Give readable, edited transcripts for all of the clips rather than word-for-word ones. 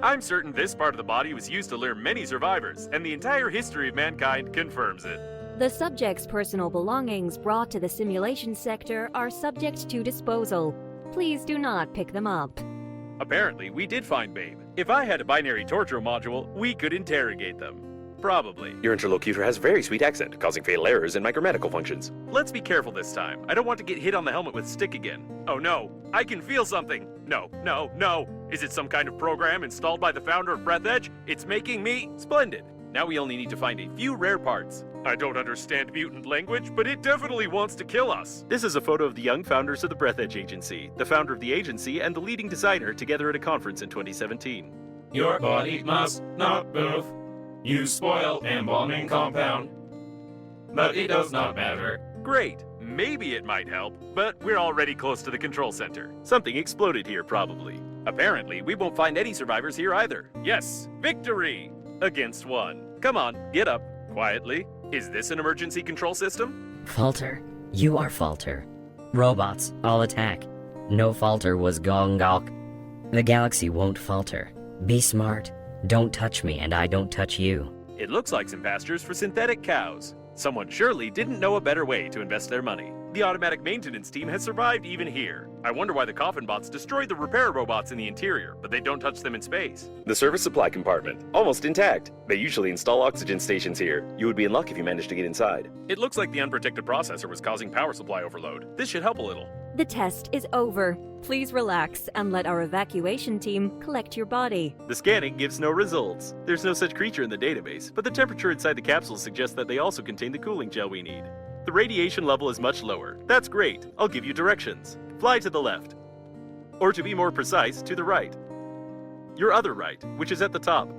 I'm certain this part of the body was used to lure many survivors, and the entire history of mankind confirms it. The subject's personal belongings brought to the simulation sector are subject to disposal. Please do not pick them up. Apparently, we did find Babe. If I had a binary torture module, we could interrogate them. Probably. Your interlocutor has a very sweet accent, causing fatal errors in microgrammatical functions. Let's be careful this time. I don't want to get hit on the helmet with stick again. Oh no, I can feel something. No. Is it some kind of program installed by the founder of Breathedge? It's making me splendid. Now we only need to find a few rare parts. I don't understand mutant language, but it definitely wants to kill us. This is a photo of the young founders of the Breathedge Agency, the founder of the agency and the leading designer together at a conference in 2017. Your body must not move. You spoil embalming compound. But it does not matter. Great. Maybe it might help, but we're already close to the control center. Something exploded here, probably. Apparently, we won't find any survivors here either. Yes, victory! Against one. Come on, get up. Quietly. Is this an emergency control system? Falter. You are Falter. Robots, all attack. No Falter was Gongok. The galaxy won't falter. Be smart. Don't touch me and I don't touch you. It looks like some pastures for synthetic cows. Someone surely didn't know a better way to invest their money. The automatic maintenance team has survived even here. I wonder why the coffin bots destroyed the repair robots in the interior, but they don't touch them in space. The service supply compartment, almost intact. They usually install oxygen stations here. You would be in luck if you managed to get inside. It looks like the unprotected processor was causing power supply overload. This should help a little. The test is over. Please relax and let our evacuation team collect your body. The scanning gives no results. There's no such creature in the database, but the temperature inside the capsules suggests that they also contain the cooling gel we need. The radiation level is much lower. That's great. I'll give you directions. Fly to the left. Or to be more precise, to the right. Your other right, which is at the top.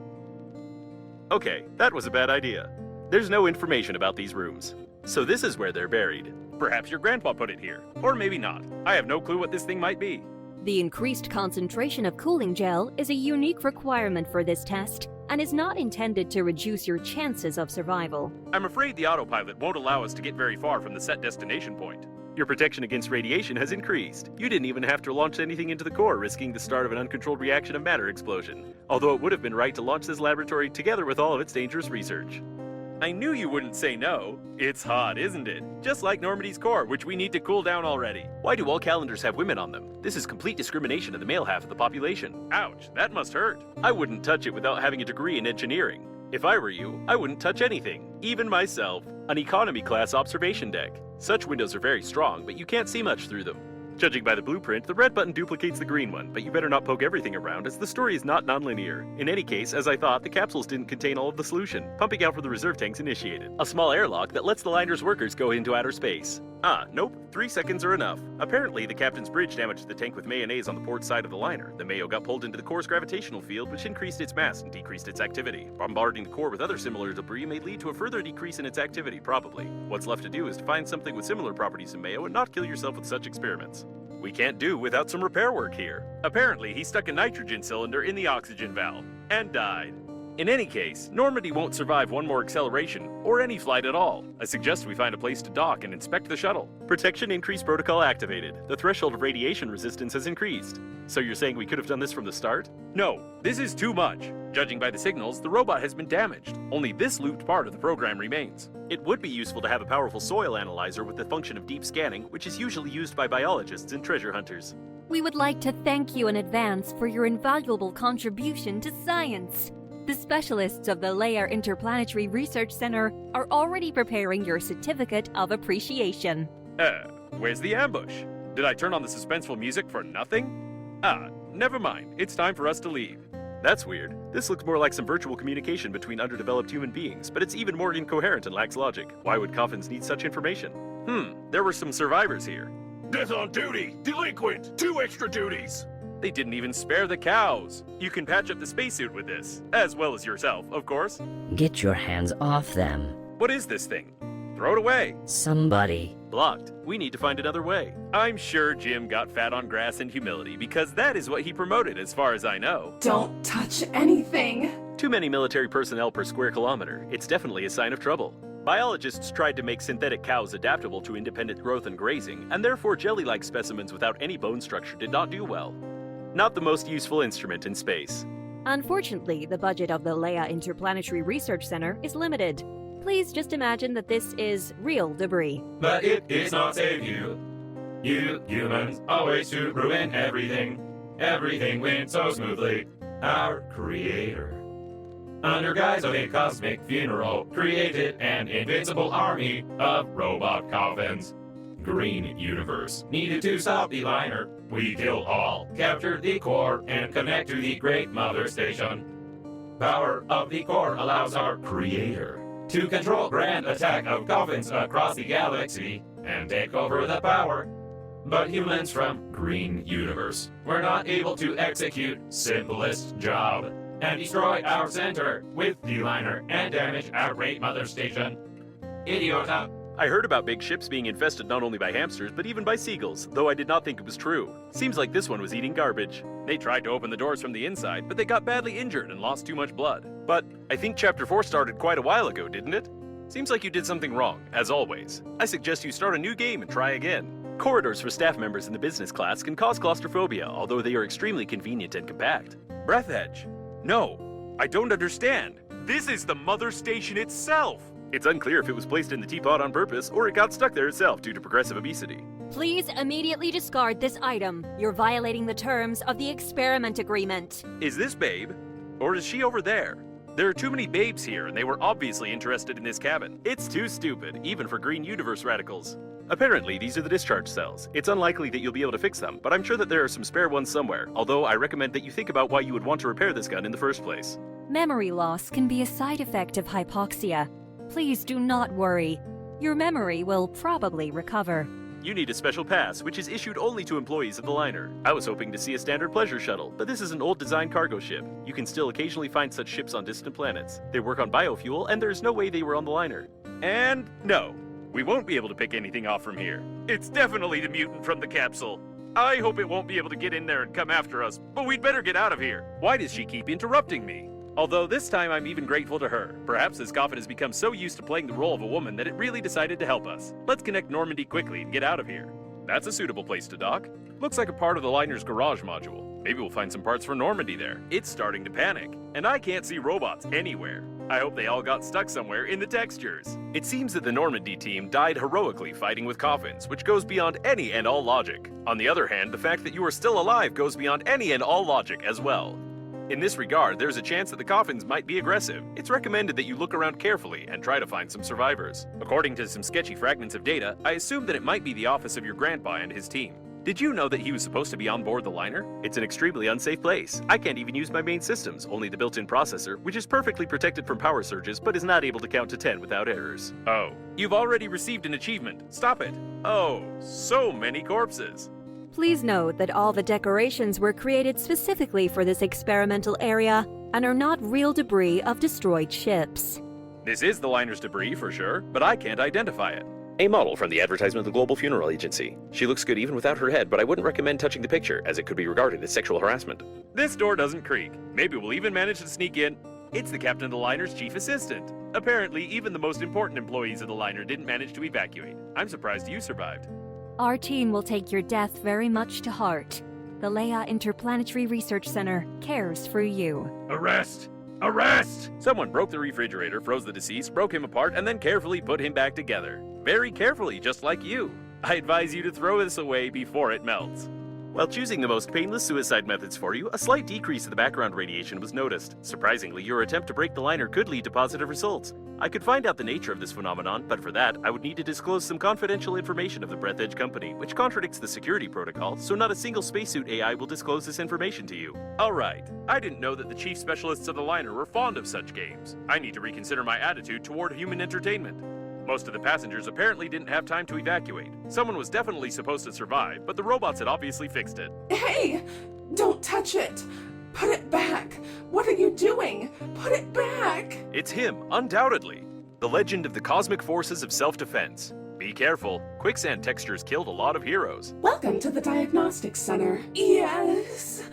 Okay, that was a bad idea. There's no information about these rooms. So this is where they're buried. Perhaps your grandpa put it here. Or maybe not. I have no clue what this thing might be. The increased concentration of cooling gel is a unique requirement for this test and is not intended to reduce your chances of survival. I'm afraid the autopilot won't allow us to get very far from the set destination point. Your protection against radiation has increased. You didn't even have to launch anything into the core, risking the start of an uncontrolled reaction of matter explosion. Although it would have been right to launch this laboratory together with all of its dangerous research. I knew you wouldn't say no. It's hot, isn't it? Just like Normandy's core, which we need to cool down already. Why do all calendars have women on them? This is complete discrimination of the male half of the population. Ouch, that must hurt. I wouldn't touch it without having a degree in engineering. If I were you, I wouldn't touch anything, even myself. An economy class observation deck. Such windows are very strong, but you can't see much through them. Judging by the blueprint, the red button duplicates the green one, but you better not poke everything around as the story is not nonlinear. In any case, as I thought, the capsules didn't contain all of the solution. Pumping out for the reserve tanks initiated. A small airlock that lets the liner's workers go into outer space. Nope, 3 seconds are enough. Apparently, the captain's bridge damaged the tank with mayonnaise on the port side of the liner. The mayo got pulled into the core's gravitational field, which increased its mass and decreased its activity. Bombarding the core with other similar debris may lead to a further decrease in its activity, probably. What's left to do is to find something with similar properties in mayo and not kill yourself with such experiments. We can't do without some repair work here. Apparently, he stuck a nitrogen cylinder in the oxygen valve and died. In any case, Normandy won't survive one more acceleration, or any flight at all. I suggest we find a place to dock and inspect the shuttle. Protection increase protocol activated. The threshold of radiation resistance has increased. So you're saying we could have done this from the start? No, this is too much. Judging by the signals, the robot has been damaged. Only this looped part of the program remains. It would be useful to have a powerful soil analyzer with the function of deep scanning, which is usually used by biologists and treasure hunters. We would like to thank you in advance for your invaluable contribution to science. The specialists of the Leia Interplanetary Research Center are already preparing your certificate of appreciation. Where's the ambush? Did I turn on the suspenseful music for nothing? Never mind. It's time for us to leave. That's weird. This looks more like some virtual communication between underdeveloped human beings, but it's even more incoherent and lacks logic. Why would coffins need such information? There were some survivors here. Death on duty! Delinquent! 2 extra duties! They didn't even spare the cows. You can patch up the spacesuit with this, as well as yourself, of course. Get your hands off them. What is this thing? Throw it away. Somebody. Blocked. We need to find another way. I'm sure Jim got fat on grass and humility because that is what he promoted as far as I know. Don't touch anything. Too many military personnel per square kilometer. It's definitely a sign of trouble. Biologists tried to make synthetic cows adaptable to independent growth and grazing, and therefore jelly-like specimens without any bone structure did not do well. Not the most useful instrument in space. Unfortunately, the budget of the Leia Interplanetary Research Center is limited. Please just imagine that this is real debris. But it is not save you. You humans always to ruin everything. Everything went so smoothly. Our creator, under guise of a cosmic funeral, created an invincible army of robot coffins. Green Universe needed to stop the liner. We killed all, captured the core, and connect to the Great Mother Station. Power of the core allows our creator to control grand attack of coffins across the galaxy and take over the power. But humans from Green Universe were not able to execute simplest job and destroy our center with the liner and damage our Great Mother Station. Idiota. I heard about big ships being infested not only by hamsters, but even by seagulls, though I did not think it was true. Seems like this one was eating garbage. They tried to open the doors from the inside, but they got badly injured and lost too much blood. But I think Chapter 4 started quite a while ago, didn't it? Seems like you did something wrong, as always. I suggest you start a new game and try again. Corridors for staff members in the business class can cause claustrophobia, although they are extremely convenient and compact. Breathedge. No, I don't understand. This is the Mother Station itself. It's unclear if it was placed in the teapot on purpose or it got stuck there itself due to progressive obesity. Please immediately discard this item. You're violating the terms of the experiment agreement. Is this Babe? Or is she over there? There are too many babes here, and they were obviously interested in this cabin. It's too stupid, even for Green Universe radicals. Apparently, these are the discharge cells. It's unlikely that you'll be able to fix them, but I'm sure that there are some spare ones somewhere, although I recommend that you think about why you would want to repair this gun in the first place. Memory loss can be a side effect of hypoxia. Please do not worry. Your memory will probably recover. You need a special pass, which is issued only to employees of the liner. I was hoping to see a standard pleasure shuttle, but this is an old design cargo ship. You can still occasionally find such ships on distant planets. They work on biofuel, and there's no way they were on the liner. And no, we won't be able to pick anything off from here. It's definitely the mutant from the capsule. I hope it won't be able to get in there and come after us, but we'd better get out of here. Why does she keep interrupting me? Although this time I'm even grateful to her. Perhaps this coffin has become so used to playing the role of a woman that it really decided to help us. Let's connect Normandy quickly and get out of here. That's a suitable place to dock. Looks like a part of the liner's garage module. Maybe we'll find some parts for Normandy there. It's starting to panic, and I can't see robots anywhere. I hope they all got stuck somewhere in the textures. It seems that the Normandy team died heroically fighting with coffins, which goes beyond any and all logic. On the other hand, the fact that you are still alive goes beyond any and all logic as well. In this regard, there's a chance that the coffins might be aggressive. It's recommended that you look around carefully and try to find some survivors. According to some sketchy fragments of data, I assume that it might be the office of your grandpa and his team. Did you know that he was supposed to be on board the liner? It's an extremely unsafe place. I can't even use my main systems, only the built-in processor, which is perfectly protected from power surges but is not able to count to 10 without errors. Oh, you've already received an achievement. Stop it. Oh, so many corpses. Please note that all the decorations were created specifically for this experimental area and are not real debris of destroyed ships. This is the liner's debris for sure, but I can't identify it. A model from the advertisement of the Global Funeral Agency. She looks good even without her head, but I wouldn't recommend touching the picture, as it could be regarded as sexual harassment. This door doesn't creak. Maybe we'll even manage to sneak in. It's the captain of the liner's chief assistant. Apparently, even the most important employees of the liner didn't manage to evacuate. I'm surprised you survived. Our team will take your death very much to heart. The Leia Interplanetary Research Center cares for you. Arrest! Arrest! Someone broke the refrigerator, froze the deceased, broke him apart, and then carefully put him back together. Very carefully, just like you. I advise you to throw this away before it melts. While choosing the most painless suicide methods for you, a slight decrease in the background radiation was noticed. Surprisingly, your attempt to break the liner could lead to positive results. I could find out the nature of this phenomenon, but for that, I would need to disclose some confidential information of the Breathedge company, which contradicts the security protocol, so not a single spacesuit AI will disclose this information to you. Alright, I didn't know that the chief specialists of the liner were fond of such games. I need to reconsider my attitude toward human entertainment. Most of the passengers apparently didn't have time to evacuate. Someone was definitely supposed to survive, but the robots had obviously fixed it. Hey! Don't touch it! Put it back! What are you doing? Put it back! It's him, undoubtedly. The legend of the cosmic forces of self-defense. Be careful, quicksand textures killed a lot of heroes. Welcome to the Diagnostics Center. Yes.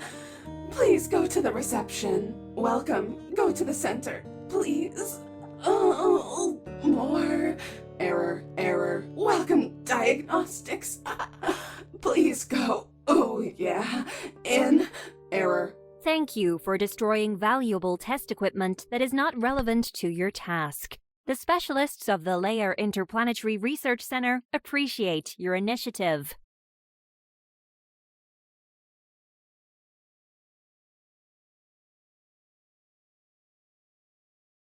Please go to the reception. Welcome. Go to the center. Please. Oh, more. Error. Welcome, Diagnostics. Please go. Oh, yeah. In. Error. Thank you for destroying valuable test equipment that is not relevant to your task. The specialists of the Leia Interplanetary Research Center appreciate your initiative.